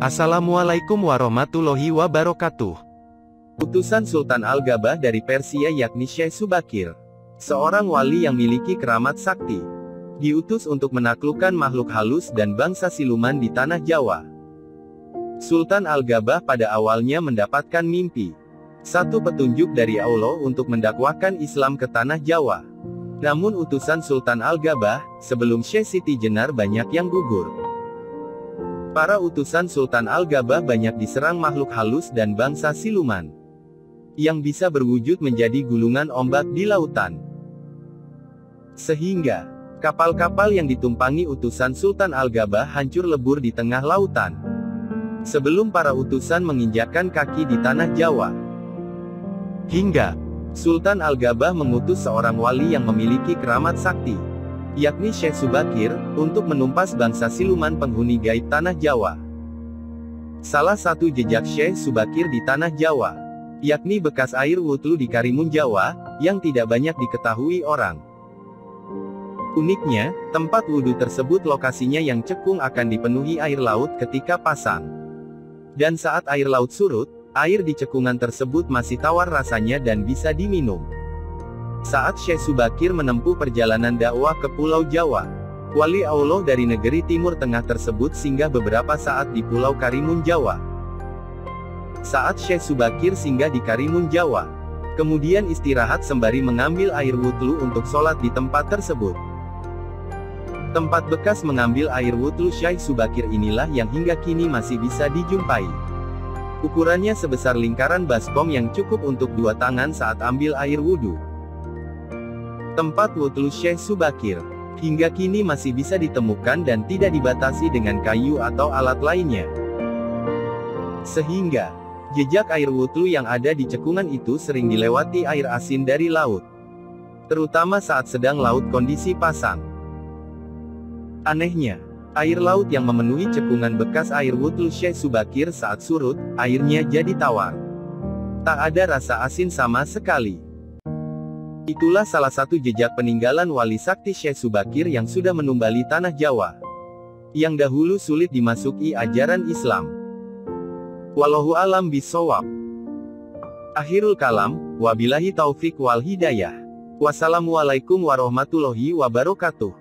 Assalamualaikum warahmatullahi wabarakatuh. Utusan Sultan Al-Gabah dari Persia yakni Syekh Subakir, seorang wali yang miliki keramat sakti, diutus untuk menaklukkan makhluk halus dan bangsa siluman di tanah Jawa. Sultan Al-Gabah pada awalnya mendapatkan mimpi, satu petunjuk dari Allah untuk mendakwahkan Islam ke tanah Jawa. Namun utusan Sultan Al-Gabah, sebelum Syekh Siti Jenar banyak yang gugur. Para utusan Sultan Al-Gabah banyak diserang makhluk halus dan bangsa siluman, yang bisa berwujud menjadi gulungan ombak di lautan. Sehingga, kapal-kapal yang ditumpangi utusan Sultan Al-Gabah hancur lebur di tengah lautan, sebelum para utusan menginjakkan kaki di tanah Jawa. Hingga Sultan Al-Gabah mengutus seorang wali yang memiliki keramat sakti, yakni Syekh Subakir, untuk menumpas bangsa siluman penghuni gaib tanah Jawa. Salah satu jejak Syekh Subakir di tanah Jawa, yakni bekas air wutlu di Karimun Jawa, yang tidak banyak diketahui orang. Uniknya, tempat wudhu tersebut lokasinya yang cekung akan dipenuhi air laut ketika pasang. Dan saat air laut surut, air di cekungan tersebut masih tawar rasanya dan bisa diminum. Saat Syekh Subakir menempuh perjalanan dakwah ke Pulau Jawa, wali Allah dari negeri Timur Tengah tersebut singgah beberapa saat di Pulau Karimun Jawa. Saat Syekh Subakir singgah di Karimun Jawa, kemudian istirahat sembari mengambil air wutlu untuk sholat di tempat tersebut. Tempat bekas mengambil air wutlu Syekh Subakir inilah yang hingga kini masih bisa dijumpai. Ukurannya sebesar lingkaran baskom yang cukup untuk dua tangan saat ambil air wudhu. Tempat wutlu Syekh Subakir hingga kini masih bisa ditemukan dan tidak dibatasi dengan kayu atau alat lainnya. Sehingga, jejak air wutlu yang ada di cekungan itu sering dilewati air asin dari laut, terutama saat sedang laut kondisi pasang. Anehnya, air laut yang memenuhi cekungan bekas air wutlu Syekh Subakir saat surut, airnya jadi tawar. Tak ada rasa asin sama sekali. Itulah salah satu jejak peninggalan wali sakti Syekh Subakir yang sudah menumbali tanah Jawa, yang dahulu sulit dimasuki ajaran Islam. Wallahu alam bishawab. Akhirul kalam, wabillahi taufik wal hidayah. Wassalamualaikum warahmatullahi wabarakatuh.